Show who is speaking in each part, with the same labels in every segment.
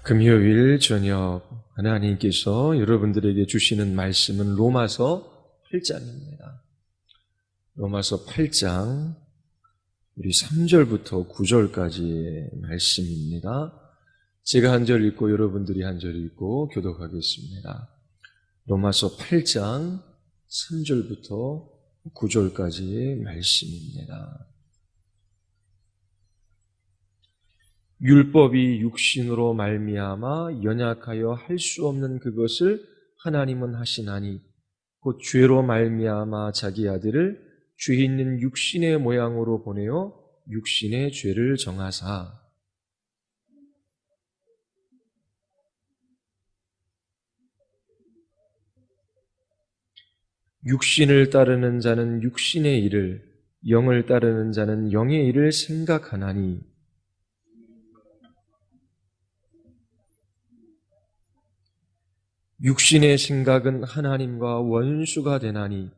Speaker 1: 금요일 저녁 하나님께서 여러분들에게 주시는 말씀은 로마서 8장입니다. 로마서 8장 우리 3절부터 9절까지의 말씀입니다. 제가 한 절 읽고 여러분들이 한 절 읽고 교독하겠습니다. 로마서 8장 3절부터 9절까지의 말씀입니다. 율법이 육신으로 말미암아 연약하여 할 수 없는 그것을 하나님은 하시나니 곧 죄로 말미암아 자기 아들을 죄 있는 육신의 모양으로 보내어 육신의 죄를 정하사 육신을 따르는 자는 육신의 일을 영을 따르는 자는 영의 일을 생각하나니 육신의 생각은 하나님과 원수가 되나니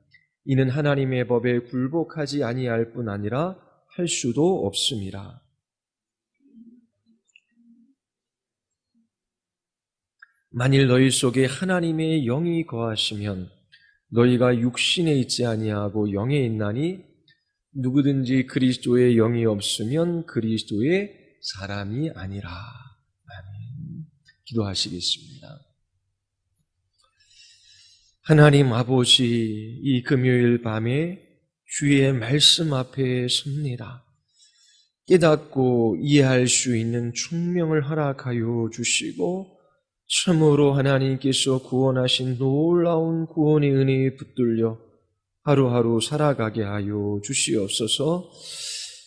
Speaker 1: 이는 하나님의 법에 굴복하지 아니할 뿐 아니라 할 수도 없음이라. 만일 너희 속에 하나님의 영이 거하시면 너희가 육신에 있지 아니하고 영에 있나니 누구든지 그리스도의 영이 없으면 그리스도의 사람이 아니라. 아멘. 기도하시겠습니다. 하나님 아버지, 이 금요일 밤에 주의 말씀 앞에 섭니다. 깨닫고 이해할 수 있는 총명을 허락하여 주시고 참으로 하나님께서 구원하신 놀라운 구원의 은혜에 붙들려 하루하루 살아가게 하여 주시옵소서.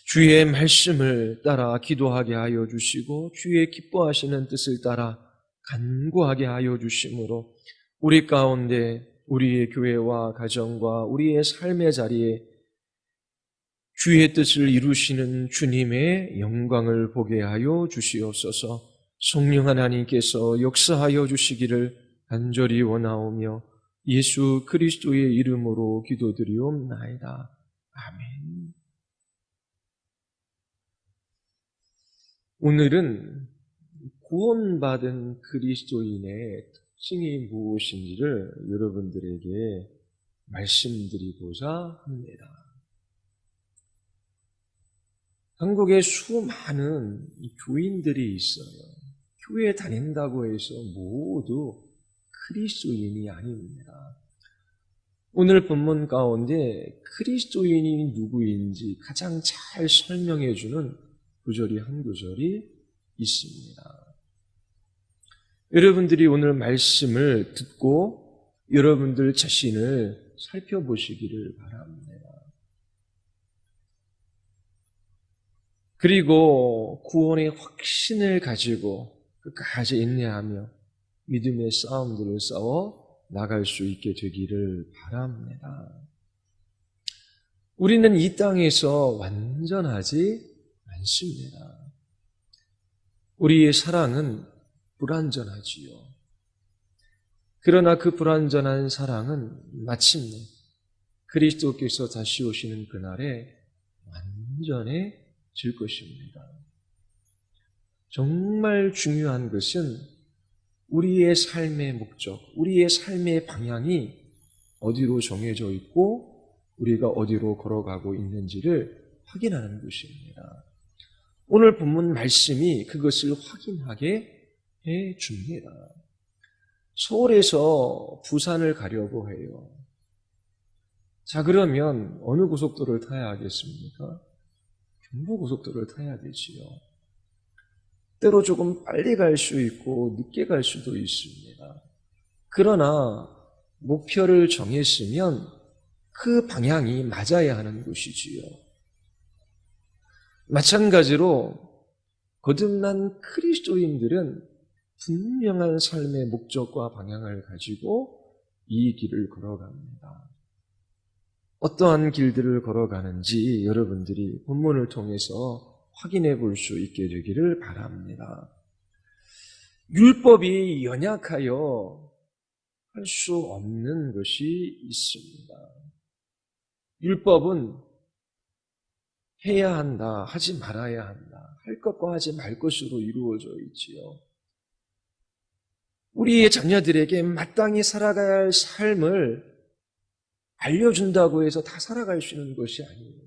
Speaker 1: 주의 말씀을 따라 기도하게 하여 주시고 주의 기뻐하시는 뜻을 따라 간구하게 하여 주심으로 우리 가운데 우리의 교회와 가정과 우리의 삶의 자리에 주의 뜻을 이루시는 주님의 영광을 보게 하여 주시옵소서. 성령 하나님께서 역사하여 주시기를 간절히 원하오며 예수 그리스도의 이름으로 기도드리옵나이다. 아멘. 오늘은 구원받은 그리스도인의 특징이 무엇인지를 여러분들에게 말씀드리고자 합니다. 한국에 수많은 교인들이 있어요. 교회에 다닌다고 해서 모두 그리스도인이 아닙니다. 오늘 본문 가운데 그리스도인이 누구인지 가장 잘 설명해주는 구절이 한 구절이 있습니다. 여러분들이 오늘 말씀을 듣고 여러분들 자신을 살펴보시기를 바랍니다. 그리고 구원의 확신을 가지고 끝까지 인내하며 믿음의 싸움들을 싸워 나갈 수 있게 되기를 바랍니다. 우리는 이 땅에서 완전하지 않습니다. 우리의 사랑은 불완전하지요. 그러나 그 불완전한 사랑은 마침내 그리스도께서 다시 오시는 그날에 완전해질 것입니다. 정말 중요한 것은 우리의 삶의 목적, 우리의 삶의 방향이 어디로 정해져 있고 우리가 어디로 걸어가고 있는지를 확인하는 것입니다. 오늘 본문 말씀이 그것을 확인하게 해줍니다. 서울에서 부산을 가려고 해요. 자, 그러면 어느 고속도로를 타야 하겠습니까? 경부고속도로를 타야 되지요. 때로 조금 빨리 갈 수 있고 늦게 갈 수도 있습니다. 그러나 목표를 정했으면 그 방향이 맞아야 하는 것이지요. 마찬가지로 거듭난 그리스도인들은 분명한 삶의 목적과 방향을 가지고 이 길을 걸어갑니다. 어떠한 길들을 걸어가는지 여러분들이 본문을 통해서 확인해 볼 수 있게 되기를 바랍니다. 율법이 연약하여 할 수 없는 것이 있습니다. 율법은 해야 한다, 하지 말아야 한다, 할 것과 하지 말 것으로 이루어져 있지요. 우리의 자녀들에게 마땅히 살아가야 할 삶을 알려준다고 해서 다 살아갈 수 있는 것이 아니에요.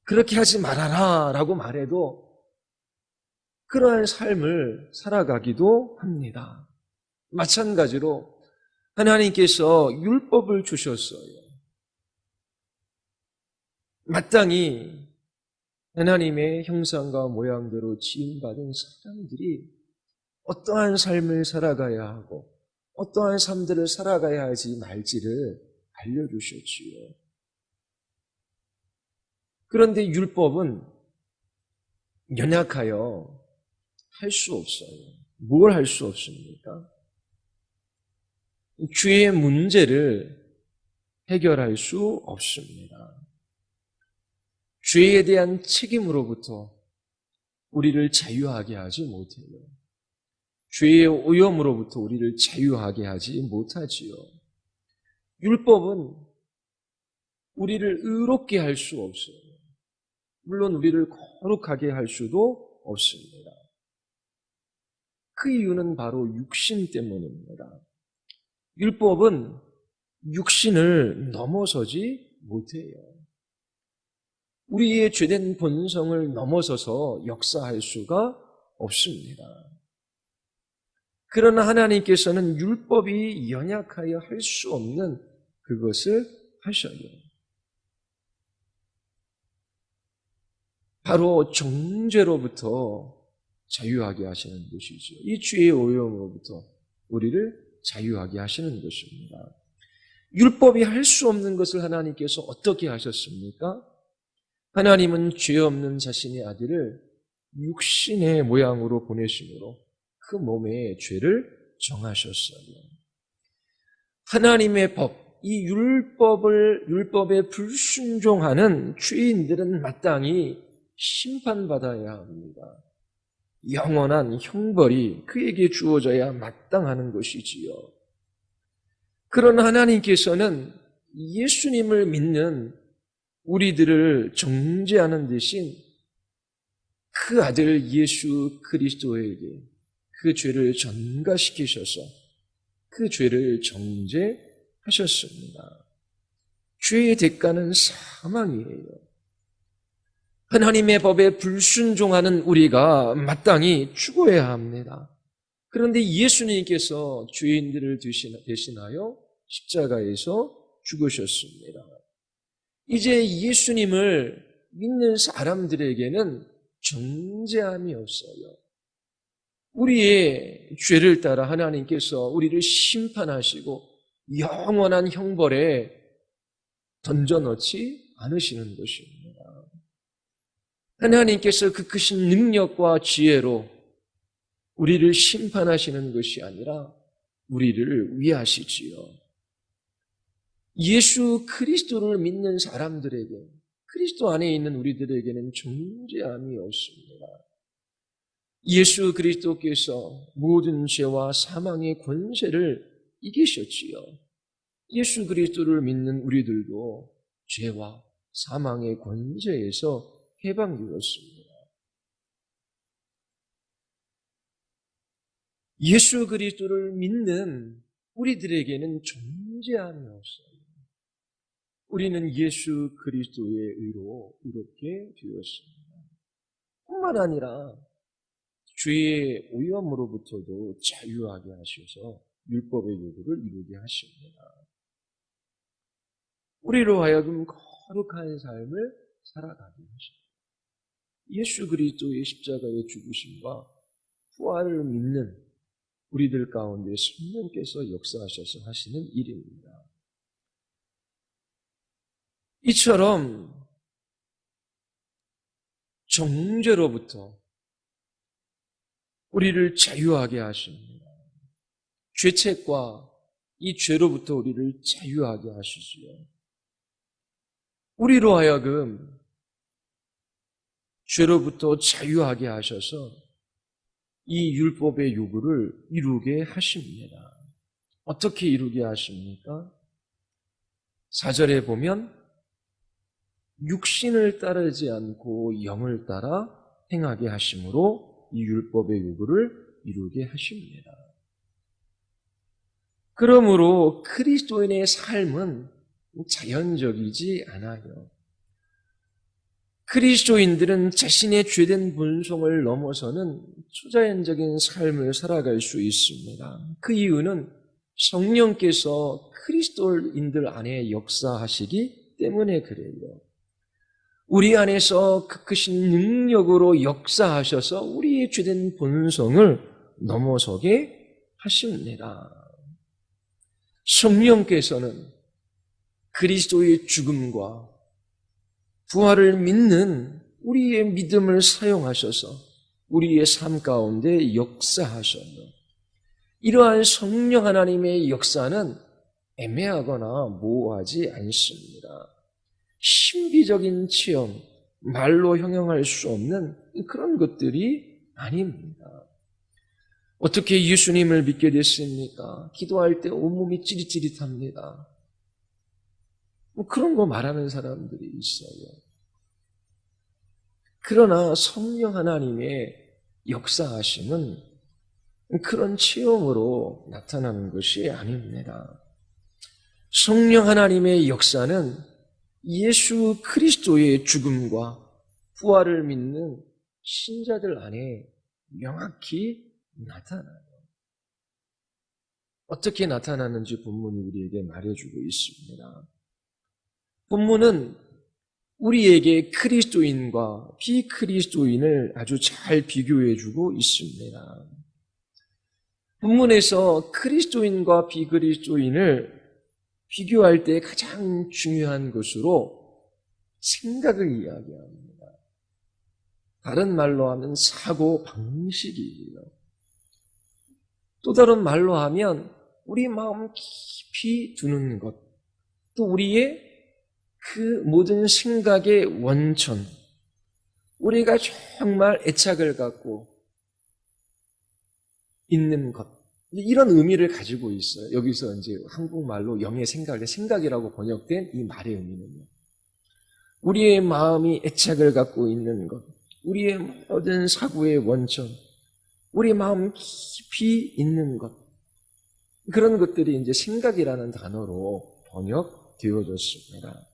Speaker 1: 그렇게 하지 말아라 라고 말해도 그러한 삶을 살아가기도 합니다. 마찬가지로 하나님께서 율법을 주셨어요. 마땅히 하나님의 형상과 모양대로 지음받은 사람들이 어떠한 삶을 살아가야 하고 어떠한 삶들을 살아가야 하지 말지를 알려주셨지요. 그런데 율법은 연약하여 할 수 없어요. 뭘 할 수 없습니까? 죄의 문제를 해결할 수 없습니다. 죄에 대한 책임으로부터 우리를 자유하게 하지 못해요. 죄의 오염으로부터 우리를 자유하게 하지 못하지요. 율법은 우리를 의롭게 할 수 없어요. 물론 우리를 거룩하게 할 수도 없습니다. 그 이유는 바로 육신 때문입니다. 율법은 육신을 넘어서지 못해요. 우리의 죄된 본성을 넘어서서 역사할 수가 없습니다. 그러나 하나님께서는 율법이 연약하여 할 수 없는 그것을 하셔요. 바로 정죄로부터 자유하게 하시는 것이죠. 이 죄의 오염으로부터 우리를 자유하게 하시는 것입니다. 율법이 할 수 없는 것을 하나님께서 어떻게 하셨습니까? 하나님은 죄 없는 자신의 아들을 육신의 모양으로 보내심으로 그 몸에 죄를 정하셨어요. 하나님의 법, 이 율법에 불순종하는 죄인들은 마땅히 심판받아야 합니다. 영원한 형벌이 그에게 주어져야 마땅하는 것이지요. 그러나 하나님께서는 예수님을 믿는 우리들을 정죄하는 대신 그 아들 예수 그리스도에게 그 죄를 전가시키셔서 그 죄를 정죄하셨습니다. 죄의 대가는 사망이에요. 하나님의 법에 불순종하는 우리가 마땅히 죽어야 합니다. 그런데 예수님께서 죄인들을 대신하여 십자가에서 죽으셨습니다. 이제 예수님을 믿는 사람들에게는 정죄함이 없어요. 우리의 죄를 따라 하나님께서 우리를 심판하시고 영원한 형벌에 던져넣지 않으시는 것입니다. 하나님께서 그 크신 능력과 지혜로 우리를 심판하시는 것이 아니라 우리를 위하시지요. 예수 그리스도를 믿는 사람들에게, 그리스도 안에 있는 우리들에게는 정죄함이 없습니다. 예수 그리스도께서 모든 죄와 사망의 권세를 이기셨지요. 예수 그리스도를 믿는 우리들도 죄와 사망의 권세에서 해방되었습니다. 예수 그리스도를 믿는 우리들에게는 존재함이 없어요. 우리는 예수 그리스도의 의로 이렇게 되었습니다. 뿐만 아니라 죄의 오염으로부터도 자유하게 하셔서 율법의 요구를 이루게 하십니다. 우리로 하여금 거룩한 삶을 살아가게 하십니다. 예수 그리스도의 십자가의 죽으심과 부활을 믿는 우리들 가운데 성령께서 역사하셔서 하시는 일입니다. 이처럼 정죄로부터 우리를 자유하게 하십니다. 죄책과 이 죄로부터 우리를 자유하게 하시지요. 우리로 하여금 죄로부터 자유하게 하셔서 이 율법의 요구를 이루게 하십니다. 어떻게 이루게 하십니까? 4절에 보면 육신을 따르지 않고 영을 따라 행하게 하심으로 이 율법의 요구를 이루게 하십니다. 그러므로 그리스도인의 삶은 자연적이지 않아요. 그리스도인들은 자신의 죄된 본성을 넘어서는 초자연적인 삶을 살아갈 수 있습니다. 그 이유는 성령께서 그리스도인들 안에 역사하시기 때문에 그래요. 우리 안에서 그 크신 능력으로 역사하셔서 우리의 죄된 본성을 넘어서게 하십니다. 성령께서는 그리스도의 죽음과 부활을 믿는 우리의 믿음을 사용하셔서 우리의 삶 가운데 역사하셔요. 이러한 성령 하나님의 역사는 애매하거나 모호하지 않습니다. 신비적인 체험, 말로 형용할 수 없는 그런 것들이 아닙니다. 어떻게 예수님을 믿게 됐습니까? 기도할 때 온몸이 찌릿찌릿합니다. 그런 거 말하는 사람들이 있어요. 그러나 성령 하나님의 역사하심은 그런 체험으로 나타나는 것이 아닙니다. 성령 하나님의 역사는 예수 그리스도의 죽음과 부활을 믿는 신자들 안에 명확히 나타나요. 어떻게 나타나는지 본문이 우리에게 말해주고 있습니다. 본문은 우리에게 그리스도인과 비그리스도인을 아주 잘 비교해주고 있습니다. 본문에서 그리스도인과 비그리스도인을 비교할 때 가장 중요한 것으로 생각을 이야기합니다. 다른 말로 하면 사고 방식이에요. 또 다른 말로 하면 우리 마음 깊이 두는 것, 또 우리의 그 모든 생각의 원천, 우리가 정말 애착을 갖고 있는 것, 이런 의미를 가지고 있어요. 여기서 이제 한국말로 영의 생각이라고 번역된 이 말의 의미는요. 우리의 마음이 애착을 갖고 있는 것, 우리의 모든 사고의 원천, 우리 마음 깊이 있는 것, 그런 것들이 이제 생각이라는 단어로 번역되어졌습니다.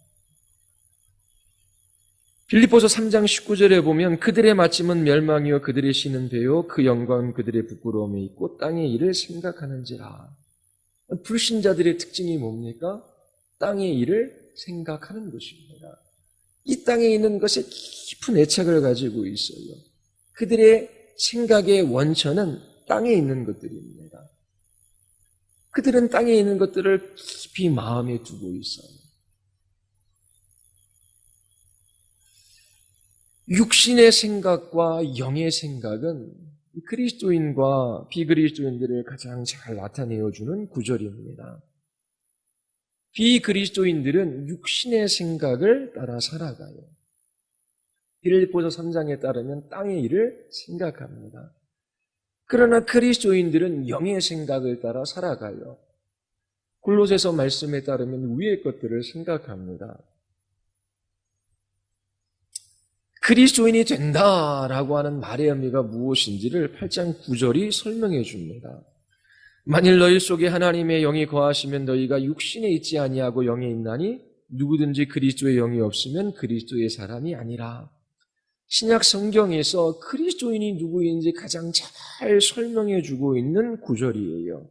Speaker 1: 빌립보서 3장 19절에 보면 그들의 마침은 멸망이요 그들의 신은 배요 그 영광은 그들의 부끄러움에 있고 땅의 일을 생각하는지라. 불신자들의 특징이 뭡니까? 땅의 일을 생각하는 것입니다. 이 땅에 있는 것에 깊은 애착을 가지고 있어요. 그들의 생각의 원천은 땅에 있는 것들입니다. 그들은 땅에 있는 것들을 깊이 마음에 두고 있어요. 육신의 생각과 영의 생각은 그리스도인과 비그리스도인들을 가장 잘 나타내어주는 구절입니다. 비그리스도인들은 육신의 생각을 따라 살아가요. 빌립보서 3장에 따르면 땅의 일을 생각합니다. 그러나 그리스도인들은 영의 생각을 따라 살아가요. 골로새서 말씀에 따르면 위의 것들을 생각합니다. 그리스도인이 된다라고 하는 말의 의미가 무엇인지를 8장 9절이 설명해 줍니다. 만일 너희 속에 하나님의 영이 거하시면 너희가 육신에 있지 아니하고 영에 있나니 누구든지 그리스도의 영이 없으면 그리스도의 사람이 아니라. 신약 성경에서 그리스도인이 누구인지 가장 잘 설명해 주고 있는 구절이에요.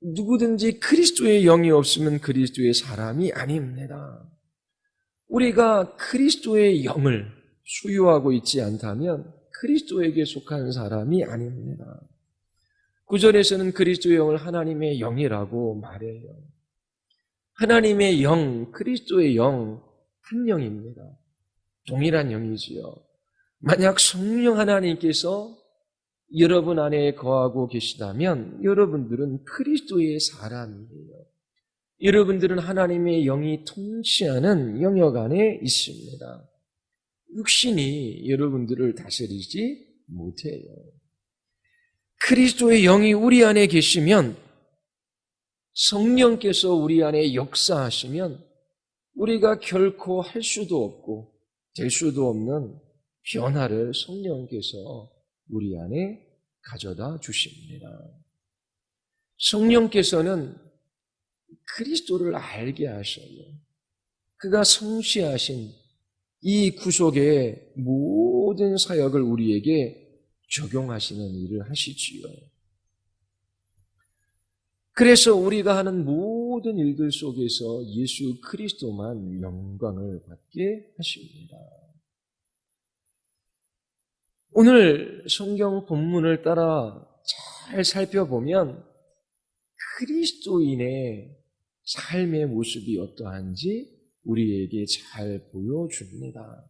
Speaker 1: 누구든지 그리스도의 영이 없으면 그리스도의 사람이 아닙니다. 우리가 그리스도의 영을 소유하고 있지 않다면 그리스도에게 속한 사람이 아닙니다. 9절에서는 그리스도의 영을 하나님의 영이라고 말해요. 하나님의 영, 그리스도의 영, 한 영입니다. 동일한 영이지요. 만약 성령 하나님께서 여러분 안에 거하고 계시다면 여러분들은 그리스도의 사람이에요. 여러분들은 하나님의 영이 통치하는 영역 안에 있습니다. 육신이 여러분들을 다스리지 못해요. 그리스도의 영이 우리 안에 계시면, 성령께서 우리 안에 역사하시면 우리가 결코 할 수도 없고 될 수도 없는 변화를 성령께서 우리 안에 가져다 주십니다. 성령께서는 그리스도를 알게 하셔요. 그가 성취하신 이 구속의 모든 사역을 우리에게 적용하시는 일을 하시지요. 그래서 우리가 하는 모든 일들 속에서 예수 그리스도만 영광을 받게 하십니다. 오늘 성경 본문을 따라 잘 살펴보면 그리스도인의 삶의 모습이 어떠한지 우리에게 잘 보여줍니다.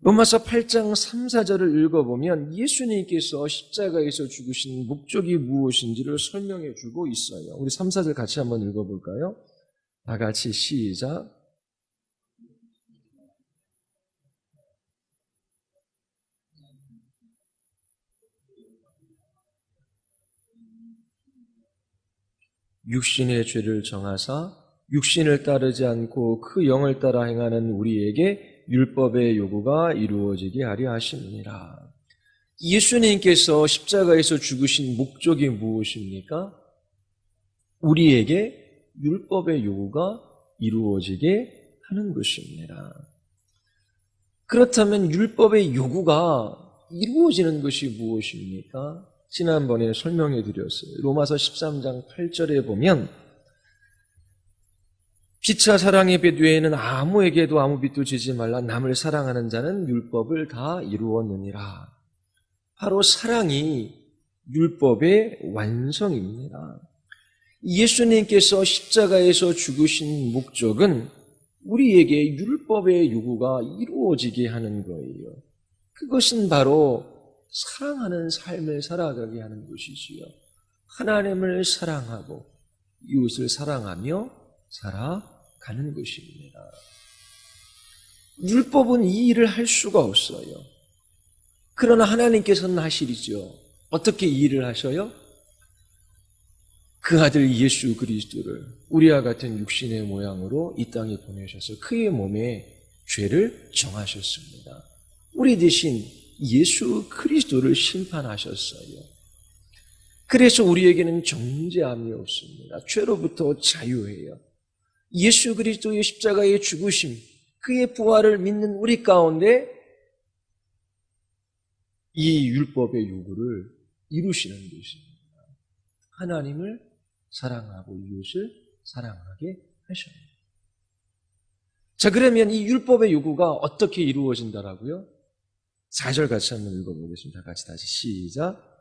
Speaker 1: 로마서 8장 3, 4절을 읽어보면 예수님께서 십자가에서 죽으신 목적이 무엇인지를 설명해 주고 있어요. 우리 3, 4절 같이 한번 읽어볼까요? 다 같이 시작. 육신의 죄를 정하사 육신을 따르지 않고 그 영을 따라 행하는 우리에게 율법의 요구가 이루어지게 하려 하십니다. 예수님께서 십자가에서 죽으신 목적이 무엇입니까? 우리에게 율법의 요구가 이루어지게 하는 것입니다. 그렇다면 율법의 요구가 이루어지는 것이 무엇입니까? 지난번에 설명해 드렸어요. 로마서 13장 8절에 보면 피차 사랑의 빚 외에는 아무에게도 아무 빚도 지지 말라. 남을 사랑하는 자는 율법을 다 이루었느니라. 바로 사랑이 율법의 완성입니다. 예수님께서 십자가에서 죽으신 목적은 우리에게 율법의 요구가 이루어지게 하는 거예요. 그것은 바로 사랑하는 삶을 살아가게 하는 것이지요. 하나님을 사랑하고 이웃을 사랑하며 살아가는 것입니다. 율법은 이 일을 할 수가 없어요. 그러나 하나님께서는 하시리죠. 어떻게 이 일을 하셔요? 그 아들 예수 그리스도를 우리와 같은 육신의 모양으로 이 땅에 보내셔서 그의 몸에 죄를 정하셨습니다. 우리 대신 예수 그리스도를 심판하셨어요. 그래서 우리에게는 정죄함이 없습니다. 죄로부터 자유해요. 예수 그리스도의 십자가의 죽으심, 그의 부활을 믿는 우리 가운데 이 율법의 요구를 이루시는 것입니다. 하나님을 사랑하고 이웃을 사랑하게 하셔요. 자, 그러면 이 율법의 요구가 어떻게 이루어진다라고요? 4절 같이 한번 읽어보겠습니다. 같이 다시 시작.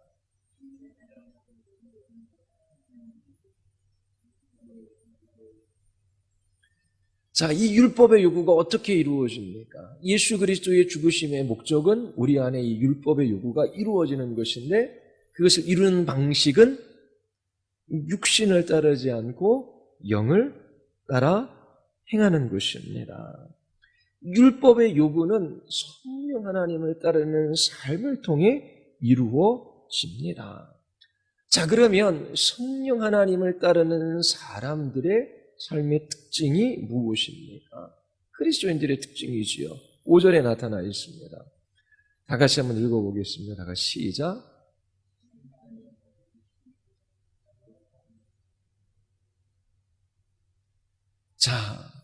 Speaker 1: 자, 이 율법의 요구가 어떻게 이루어집니까? 예수 그리스도의 죽으심의 목적은 우리 안에 이 율법의 요구가 이루어지는 것인데 그것을 이루는 방식은 육신을 따르지 않고 영을 따라 행하는 것입니다. 율법의 요구는 성령 하나님을 따르는 삶을 통해 이루어집니다. 자, 그러면 성령 하나님을 따르는 사람들의 삶의 특징이 무엇입니까? 그리스도인들의 특징이지요. 5절에 나타나 있습니다. 다 같이 한번 읽어보겠습니다. 다 같이 시작. 자,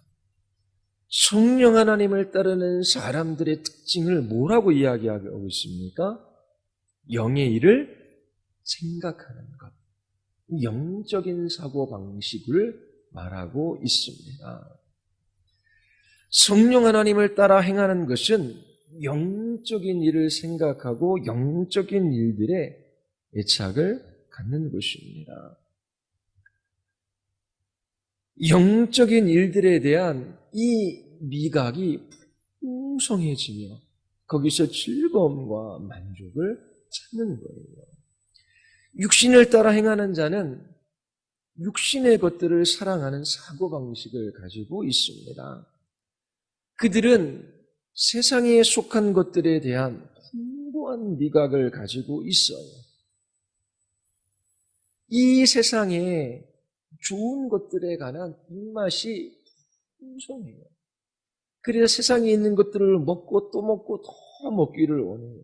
Speaker 1: 성령 하나님을 따르는 사람들의 특징을 뭐라고 이야기하고 있습니까? 영의 일을 생각하는 것. 영적인 사고방식을 말하고 있습니다. 성령 하나님을 따라 행하는 것은 영적인 일을 생각하고 영적인 일들에 애착을 갖는 것입니다. 영적인 일들에 대한 이 미각이 풍성해지며 거기서 즐거움과 만족을 찾는 거예요. 육신을 따라 행하는 자는 육신의 것들을 사랑하는 사고방식을 가지고 있습니다. 그들은 세상에 속한 것들에 대한 풍부한 미각을 가지고 있어요. 이 세상에 좋은 것들에 관한 입맛이 풍성해요. 그래서 세상에 있는 것들을 먹고 또 먹고 더 먹기를 원해요.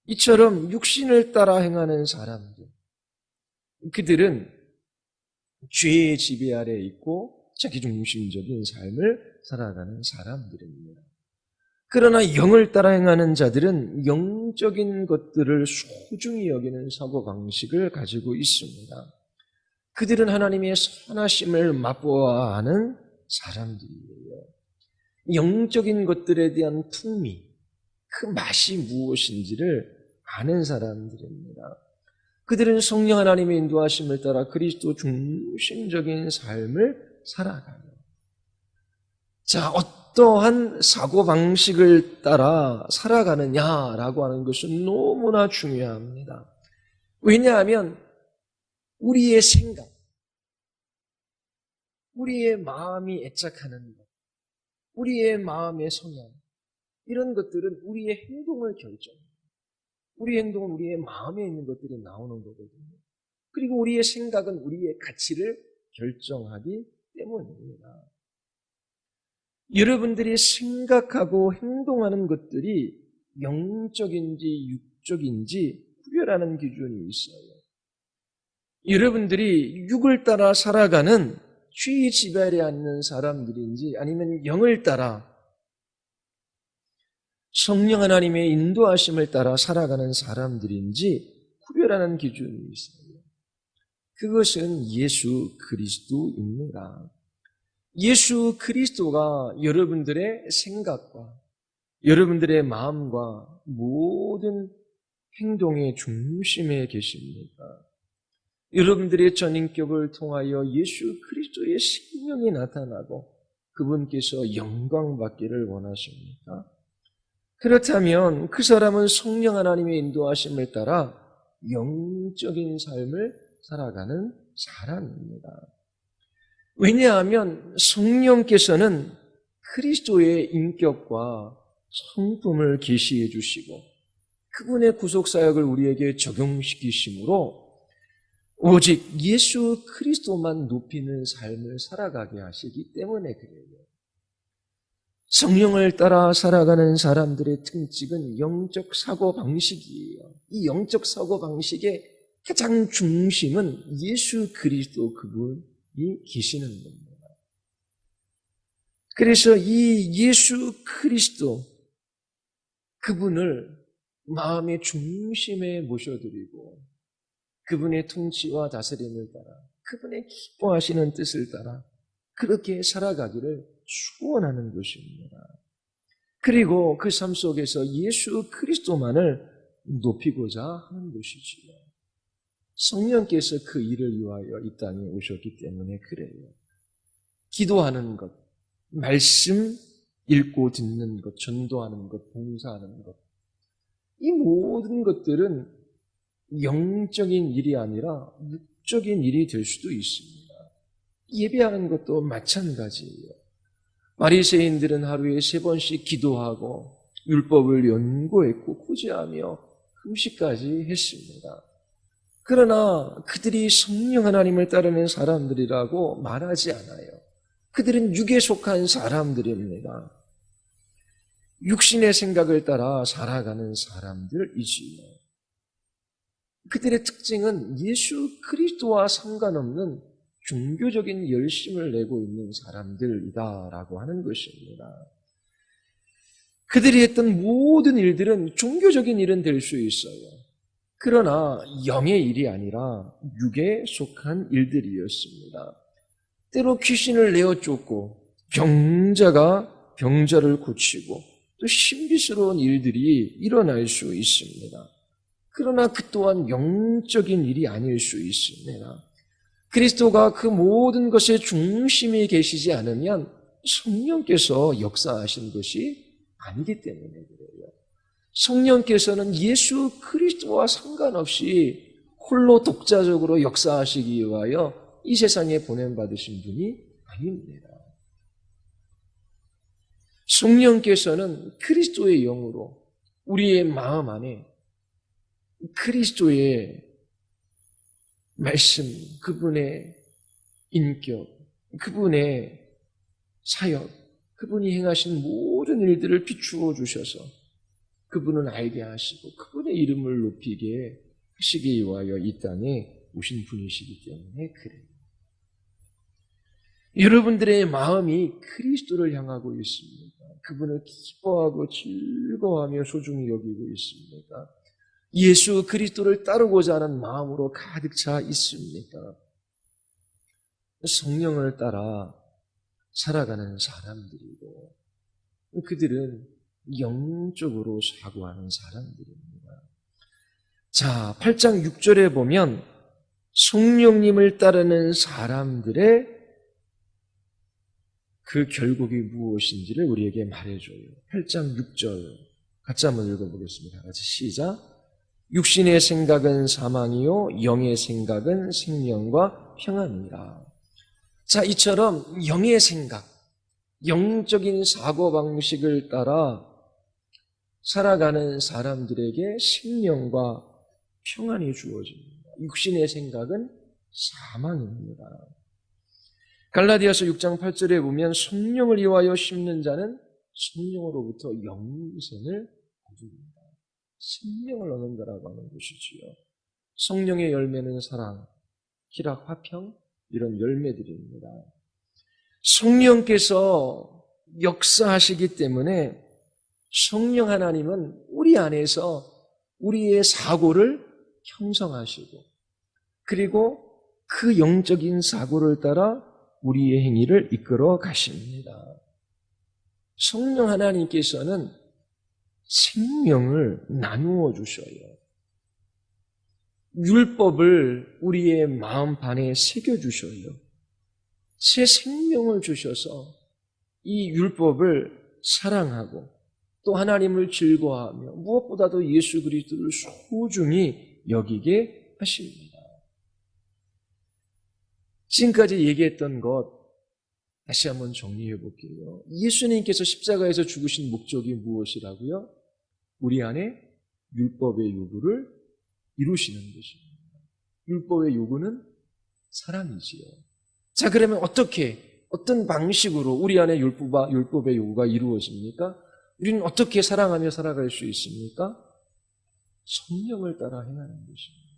Speaker 1: 이처럼 육신을 따라 행하는 사람들, 그들은 죄의 지배 아래에 있고 자기중심적인 삶을 살아가는 사람들입니다. 그러나 영을 따라 행하는 자들은 영적인 것들을 소중히 여기는 사고방식을 가지고 있습니다. 그들은 하나님의 선하심을 맛보아 아는 사람들이에요. 영적인 것들에 대한 풍미, 그 맛이 무엇인지를 아는 사람들입니다. 그들은 성령 하나님의 인도하심을 따라 그리스도 중심적인 삶을 살아가요. 자, 어떠한 사고방식을 따라 살아가느냐라고 하는 것은 너무나 중요합니다. 왜냐하면 우리의 생각, 우리의 마음이 애착하는 것, 우리의 마음의 성향, 이런 것들은 우리의 행동을 결정해요. 우리의 행동은 우리의 마음에 있는 것들이 나오는 거거든요. 그리고 우리의 생각은 우리의 가치를 결정하기 때문입니다. 여러분들이 생각하고 행동하는 것들이 영적인지 육적인지 구별하는 기준이 있어요. 여러분들이 육을 따라 살아가는 죄의 지배에 앉는 사람들인지 아니면 영을 따라 성령 하나님의 인도하심을 따라 살아가는 사람들인지 구별하는 기준이 있어요. 그것은 예수 그리스도입니다. 예수 그리스도가 여러분들의 생각과 여러분들의 마음과 모든 행동의 중심에 계십니다. 여러분들의 전인격을 통하여 예수 그리스도의 생명이 나타나고 그분께서 영광받기를 원하십니까? 그렇다면 그 사람은 성령 하나님의 인도하심을 따라 영적인 삶을 살아가는 사람입니다. 왜냐하면 성령께서는 그리스도의 인격과 성품을 계시해 주시고 그분의 구속사역을 우리에게 적용시키심으로 오직 예수 그리스도만 높이는 삶을 살아가게 하시기 때문에 그래요. 성령을 따라 살아가는 사람들의 특징은 영적 사고방식이에요. 이 영적 사고방식의 가장 중심은 예수 그리스도 그분이 계시는 겁니다. 그래서 이 예수 그리스도 그분을 마음의 중심에 모셔드리고 그분의 통치와 다스림을 따라 그분의 기뻐하시는 뜻을 따라 그렇게 살아가기를 축원하는 것입니다. 그리고 그 삶 속에서 예수 그리스도만을 높이고자 하는 것이지요. 성령께서 그 일을 위하여 이 땅에 오셨기 때문에 그래요. 기도하는 것, 말씀 읽고 듣는 것, 전도하는 것, 봉사하는 것, 이 모든 것들은 영적인 일이 아니라 육적인 일이 될 수도 있습니다. 예배하는 것도 마찬가지예요. 바리새인들은 하루에 3번씩 기도하고 율법을 연구했고 구제하며 금식까지 했습니다. 그러나 그들이 성령 하나님을 따르는 사람들이라고 말하지 않아요. 그들은 육에 속한 사람들입니다. 육신의 생각을 따라 살아가는 사람들이지요. 그들의 특징은 예수 그리스도와 상관없는 종교적인 열심을 내고 있는 사람들이다라고 하는 것입니다. 그들이 했던 모든 일들은 종교적인 일은 될 수 있어요. 그러나 영의 일이 아니라 육에 속한 일들이었습니다. 때로 귀신을 내어 쫓고 병자가 병자를 고치고 또 신비스러운 일들이 일어날 수 있습니다. 그러나 그 또한 영적인 일이 아닐 수 있습니다. 그리스도가 그 모든 것의 중심에 계시지 않으면 성령께서 역사하신 것이 아니기 때문에 그래요. 성령께서는 예수 그리스도와 상관없이 홀로 독자적으로 역사하시기 위하여 이 세상에 보냄받으신 분이 아닙니다. 성령께서는 그리스도의 영으로 우리의 마음 안에 그리스도의 말씀, 그분의 인격, 그분의 사역, 그분이 행하신 모든 일들을 비추어 주셔서 그분을 알게 하시고 그분의 이름을 높이게 하시기 위하여 이 땅에 오신 분이시기 때문에 그래요. 여러분들의 마음이 그리스도를 향하고 있습니까? 그분을 기뻐하고 즐거워하며 소중히 여기고 있습니까? 예수 그리스도를 따르고자 하는 마음으로 가득 차 있습니까? 성령을 따라 살아가는 사람들이고 그들은 영적으로 사고하는 사람들입니다. 자, 8장 6절에 보면 성령님을 따르는 사람들의 그 결국이 무엇인지를 우리에게 말해줘요. 8장 6절 같이 한번 읽어보겠습니다. 같이 시작. 육신의 생각은 사망이요 영의 생각은 생명과 평안이라. 자, 이처럼 영의 생각, 영적인 사고방식을 따라 살아가는 사람들에게 생명과 평안이 주어집니다. 육신의 생각은 사망입니다. 갈라디아서 6장 8절에 보면 성령을 위하여 심는 자는 성령으로부터 영생을 거둡니다. 생명을 얻는다라고 하는 것이지요. 성령의 열매는 사랑, 희락, 화평 이런 열매들입니다. 성령께서 역사하시기 때문에 성령 하나님은 우리 안에서 우리의 사고를 형성하시고 그리고 그 영적인 사고를 따라 우리의 행위를 이끌어 가십니다. 성령 하나님께서는 생명을 나누어 주셔요. 율법을 우리의 마음판에 새겨주셔요. 새 생명을 주셔서 이 율법을 사랑하고 또 하나님을 즐거워하며 무엇보다도 예수 그리스도를 소중히 여기게 하십니다. 지금까지 얘기했던 것 다시 한번 정리해 볼게요. 예수님께서 십자가에서 죽으신 목적이 무엇이라고요? 우리 안에 율법의 요구를 이루시는 것입니다. 율법의 요구는 사랑이지요. 자, 그러면 어떤 방식으로 우리 안에 율법의 요구가 이루어집니까? 우리는 어떻게 사랑하며 살아갈 수 있습니까? 성령을 따라 행하는 것입니다.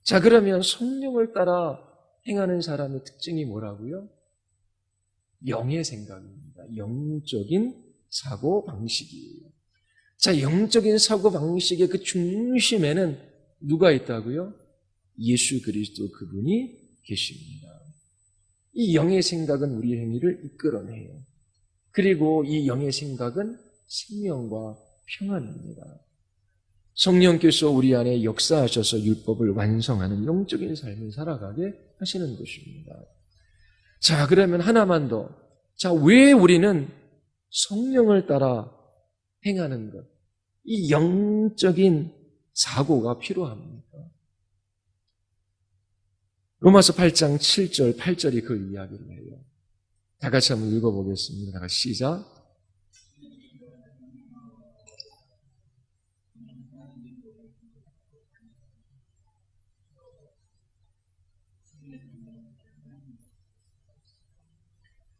Speaker 1: 자, 그러면 성령을 따라 행하는 사람의 특징이 뭐라고요? 영의 생각입니다. 영적인 사고 방식이에요. 자, 영적인 사고 방식의 그 중심에는 누가 있다고요? 예수 그리스도 그분이 계십니다. 이 영의 생각은 우리의 행위를 이끌어내요. 그리고 이 영의 생각은 생명과 평안입니다. 성령께서 우리 안에 역사하셔서 율법을 완성하는 영적인 삶을 살아가게 하시는 것입니다. 자, 그러면 하나만 더. 자, 왜 우리는 성령을 따라 행하는 것, 이 영적인 사고가 필요합니까? 로마서 8장 7절, 8절이 그 이야기를 해요. 다 같이 한번 읽어보겠습니다. 다 같이 시작.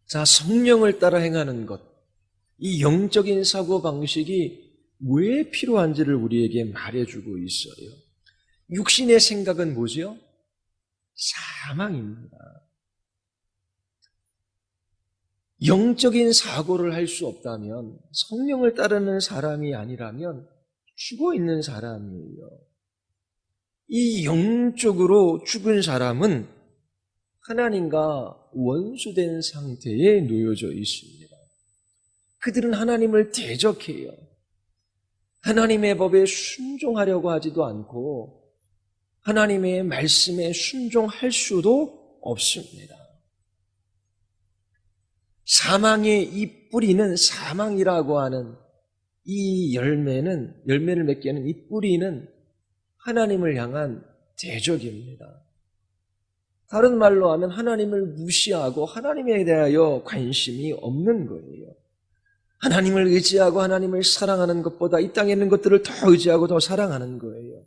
Speaker 1: 자, 성령을 따라 행하는 것, 이 영적인 사고방식이 왜 필요한지를 우리에게 말해주고 있어요. 육신의 생각은 뭐죠? 사망입니다. 영적인 사고를 할 수 없다면, 성령을 따르는 사람이 아니라면 죽어있는 사람이에요. 이 영적으로 죽은 사람은 하나님과 원수된 상태에 놓여져 있습니다. 그들은 하나님을 대적해요. 하나님의 법에 순종하려고 하지도 않고 하나님의 말씀에 순종할 수도 없습니다. 사망의 이 뿌리는, 사망이라고 하는 이 열매를 맺게 하는 이 뿌리는 하나님을 향한 대적입니다. 다른 말로 하면 하나님을 무시하고 하나님에 대하여 관심이 없는 거예요. 하나님을 의지하고 하나님을 사랑하는 것보다 이 땅에 있는 것들을 더 의지하고 더 사랑하는 거예요.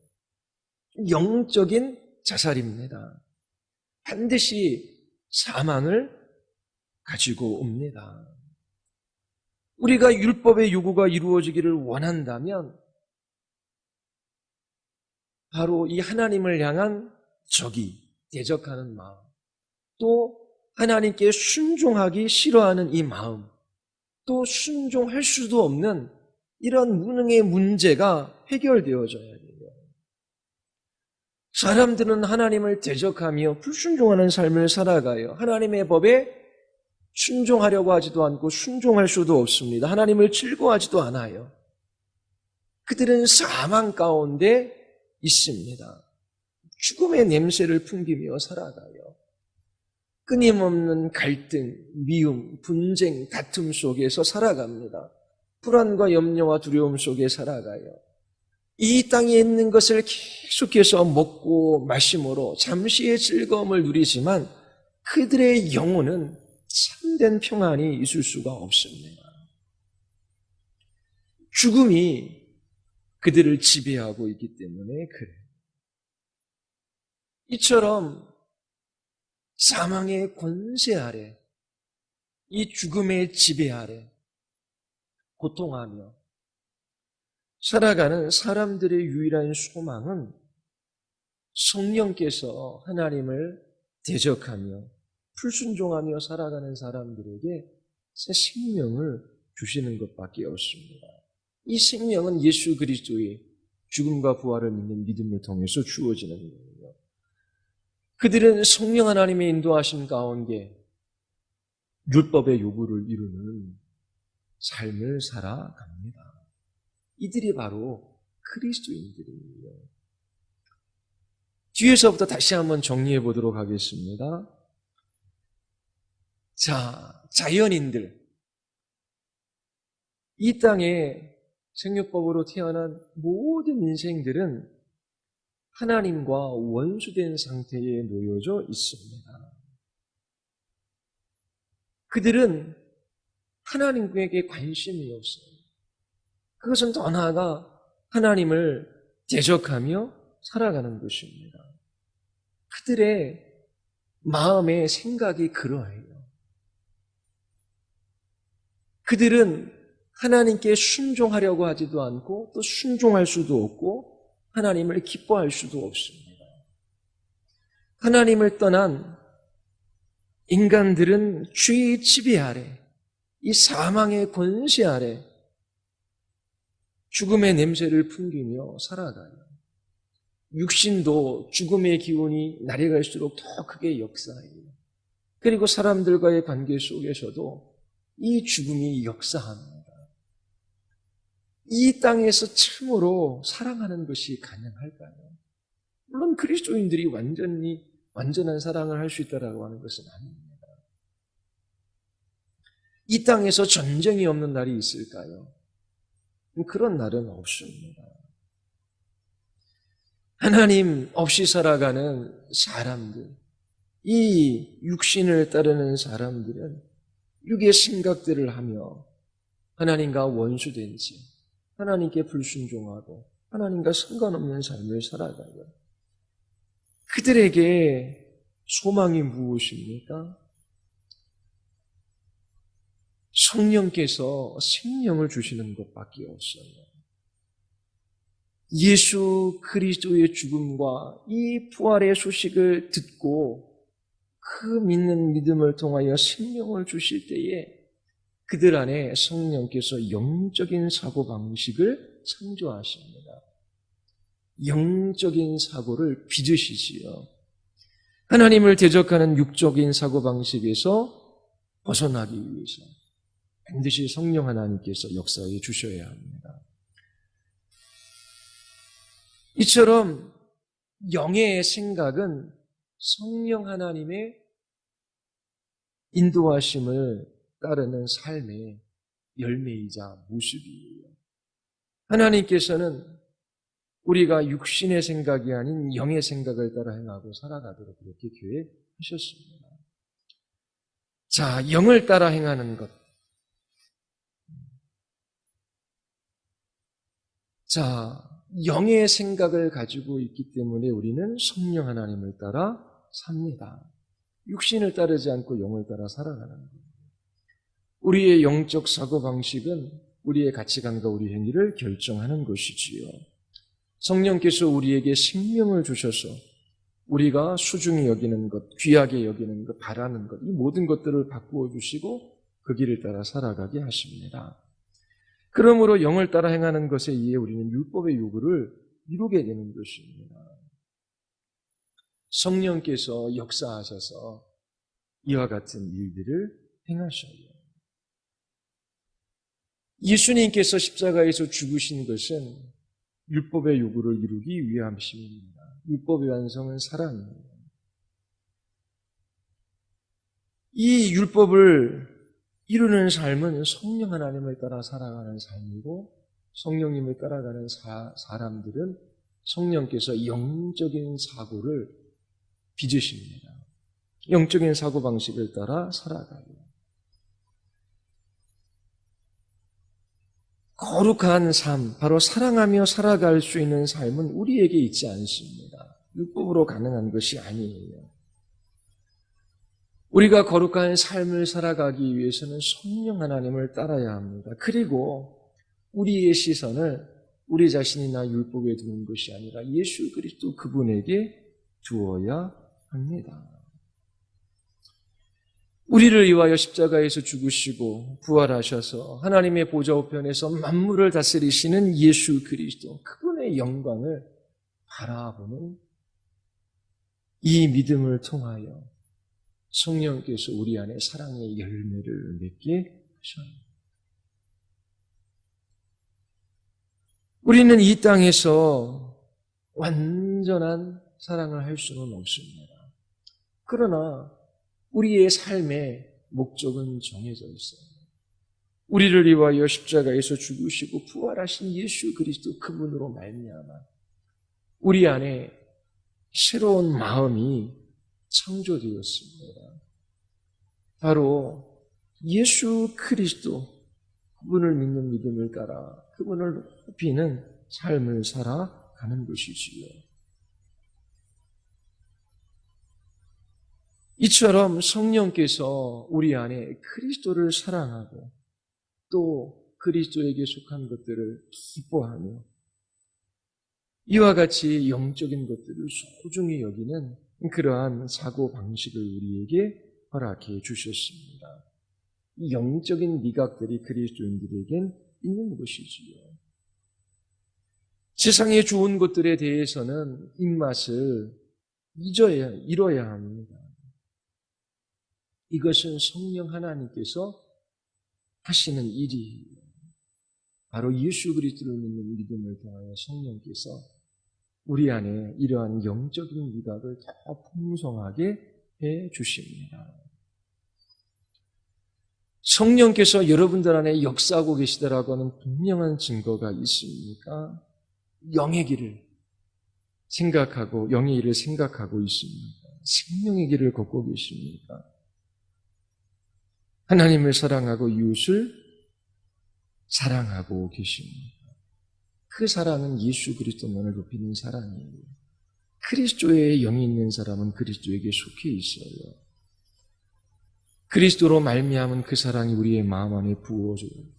Speaker 1: 영적인 자살입니다. 반드시 사망을 가지고 옵니다. 우리가 율법의 요구가 이루어지기를 원한다면 바로 이 하나님을 향한 적이 대적하는 마음, 또 하나님께 순종하기 싫어하는 이 마음, 또 순종할 수도 없는 이런 무능의 문제가 해결되어져야 돼요. 사람들은 하나님을 대적하며 불순종하는 삶을 살아가요. 하나님의 법에 순종하려고 하지도 않고 순종할 수도 없습니다. 하나님을 즐거워하지도 않아요. 그들은 사망 가운데 있습니다. 죽음의 냄새를 풍기며 살아가요. 끊임없는 갈등, 미움, 분쟁, 다툼 속에서 살아갑니다. 불안과 염려와 두려움 속에 살아가요. 이 땅에 있는 것을 계속해서 먹고 마심으로 잠시의 즐거움을 누리지만 그들의 영혼은 참된 평안이 있을 수가 없습니다. 죽음이 그들을 지배하고 있기 때문에 그래요. 이처럼 사망의 권세 아래, 이 죽음의 지배 아래 고통하며 살아가는 사람들의 유일한 소망은 성령께서 하나님을 대적하며 불순종하며 살아가는 사람들에게 새 생명을 주시는 것밖에 없습니다. 이 생명은 예수 그리스도의 죽음과 부활을 믿는 믿음을 통해서 주어지는 거예요. 그들은 성령 하나님의 인도하심 가운데 율법의 요구를 이루는 삶을 살아갑니다. 이들이 바로 그리스도인들이에요. 뒤에서부터 다시 한번 정리해 보도록 하겠습니다. 자, 자연인들. 이 땅에 생육법으로 태어난 모든 인생들은 하나님과 원수된 상태에 놓여져 있습니다. 그들은 하나님에게 관심이 없어요. 그것은 더 나아가 하나님을 대적하며 살아가는 것입니다. 그들의 마음의 생각이 그러해요. 그들은 하나님께 순종하려고 하지도 않고 또 순종할 수도 없고 하나님을 기뻐할 수도 없습니다. 하나님을 떠난 인간들은 죄의 지배 아래, 이 사망의 권세 아래 죽음의 냄새를 풍기며 살아가요. 육신도 죽음의 기운이 날이 갈수록 더 크게 역사해요. 그리고 사람들과의 관계 속에서도 이 죽음이 역사합니다. 이 땅에서 참으로 사랑하는 것이 가능할까요? 물론 그리스도인들이 완전한 사랑을 할 수 있다라고 하는 것은 아닙니다. 이 땅에서 전쟁이 없는 날이 있을까요? 그런 날은 없습니다. 하나님 없이 살아가는 사람들, 이 육신을 따르는 사람들은 육의 생각들을 하며 하나님과 원수된 채 하나님께 불순종하고 하나님과 상관없는 삶을 살아가요. 그들에게 소망이 무엇입니까? 성령께서 생명을 주시는 것밖에 없어요. 예수 그리스도의 죽음과 이 부활의 소식을 듣고 그 믿는 믿음을 통하여 생명을 주실 때에 그들 안에 성령께서 영적인 사고방식을 창조하십니다. 영적인 사고를 빚으시지요. 하나님을 대적하는 육적인 사고방식에서 벗어나기 위해서 반드시 성령 하나님께서 역사해 주셔야 합니다. 이처럼 영의 생각은 성령 하나님의 인도하심을 따르는 삶의 열매이자 모습이에요. 하나님께서는 우리가 육신의 생각이 아닌 영의 생각을 따라 행하고 살아가도록 그렇게 계획하셨습니다. 자, 영을 따라 행하는 것. 자, 영의 생각을 가지고 있기 때문에 우리는 성령 하나님을 따라 삽니다. 육신을 따르지 않고 영을 따라 살아가는 거예요. 우리의 영적 사고방식은 우리의 가치관과 우리 행위를 결정하는 것이지요. 성령께서 우리에게 생명을 주셔서 우리가 소중히 여기는 것, 귀하게 여기는 것, 바라는 것, 이 모든 것들을 바꾸어 주시고 그 길을 따라 살아가게 하십니다. 그러므로 영을 따라 행하는 것에 의해 우리는 율법의 요구를 이루게 되는 것입니다. 성령께서 역사하셔서 이와 같은 일들을 행하셔요. 예수님께서 십자가에서 죽으신 것은 율법의 요구를 이루기 위함입니다. 율법의 완성은 사랑입니다. 이 율법을 이루는 삶은 성령 하나님을 따라 살아가는 삶이고, 성령님을 따라가는 사람들은 성령께서 영적인 사고를 빚으십니다. 영적인 사고방식을 따라 살아가요. 거룩한 삶, 바로 사랑하며 살아갈 수 있는 삶은 우리에게 있지 않습니다. 율법으로 가능한 것이 아니에요. 우리가 거룩한 삶을 살아가기 위해서는 성령 하나님을 따라야 합니다. 그리고 우리의 시선을 우리 자신이나 율법에 두는 것이 아니라 예수 그리스도 그분에게 두어야 합니다. 우리를 위하여 십자가에서 죽으시고 부활하셔서 하나님의 보좌 우편에서 만물을 다스리시는 예수 그리스도, 그분의 영광을 바라보는 이 믿음을 통하여 성령께서 우리 안에 사랑의 열매를 맺게 하셔요. 우리는 이 땅에서 완전한 사랑을 할 수는 없습니다. 그러나 우리의 삶의 목적은 정해져 있어요. 우리를 위하여 십자가에서 죽으시고 부활하신 예수 그리스도 그분으로 말미암아 우리 안에 새로운 마음이 창조되었습니다. 바로 예수 그리스도 그분을 믿는 믿음을 따라 그분을 높이는 삶을 살아가는 것이지요. 이처럼 성령께서 우리 안에 그리스도를 사랑하고 또 그리스도에게 속한 것들을 기뻐하며 이와 같이 영적인 것들을 소중히 여기는 그러한 사고방식을 우리에게 허락해 주셨습니다. 이 영적인 미각들이 그리스도인들에겐 있는 것이지요. 세상의 좋은 것들에 대해서는 입맛을 잃어야 합니다. 이것은 성령 하나님께서 하시는 일이에요. 바로 예수 그리스도를 믿는 믿음을 통하여 성령께서 우리 안에 이러한 영적인 미각을 더 풍성하게 해 주십니다. 성령께서 여러분들 안에 역사하고 계시다라고 하는 분명한 증거가 있습니까? 영의 길을 생각하고 영의 일을 생각하고 있습니까? 생명의 길을 걷고 계십니까? 하나님을 사랑하고 이웃을 사랑하고 계십니다. 그 사랑은 예수 그리스도만을 높이는 사랑이에요. 그리스도의 영이 있는 사람은 그리스도에게 속해 있어요. 그리스도로 말미암은 그 사랑이 우리의 마음 안에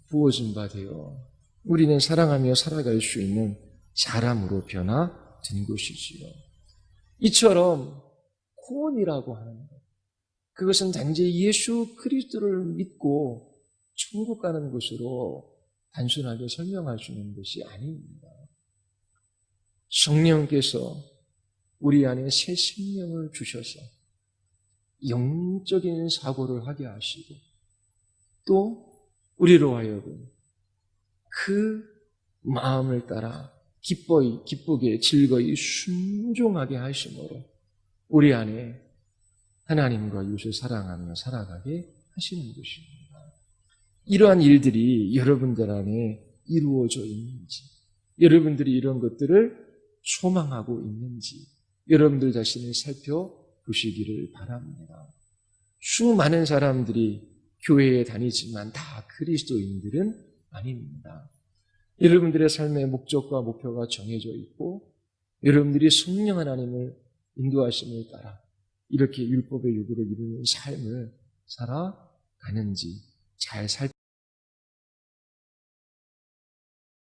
Speaker 1: 부어진 바 되어 우리는 사랑하며 살아갈 수 있는 사람으로 변화된 것이지요. 이처럼 구원이라고 하는 것, 그것은 단지 예수 그리스도를 믿고 천국 가는 것으로 단순하게 설명할 수 있는 것이 아닙니다. 성령께서 우리 안에 새 생명을 주셔서 영적인 사고를 하게 하시고 또 우리로 하여금 그 마음을 따라 기쁘게 즐거이 순종하게 하심으로 우리 안에 하나님과 이웃을 사랑하며 살아가게 하시는 것입니다. 이러한 일들이 여러분들 안에 이루어져 있는지, 여러분들이 이런 것들을 소망하고 있는지 여러분들 자신을 살펴보시기를 바랍니다. 수많은 사람들이 교회에 다니지만 다 그리스도인들은 아닙니다. 여러분들의 삶의 목적과 목표가 정해져 있고 여러분들이 성령 하나님을 인도하심을 따라 이렇게 율법의 요구를 이루는 삶을 살아가는지 잘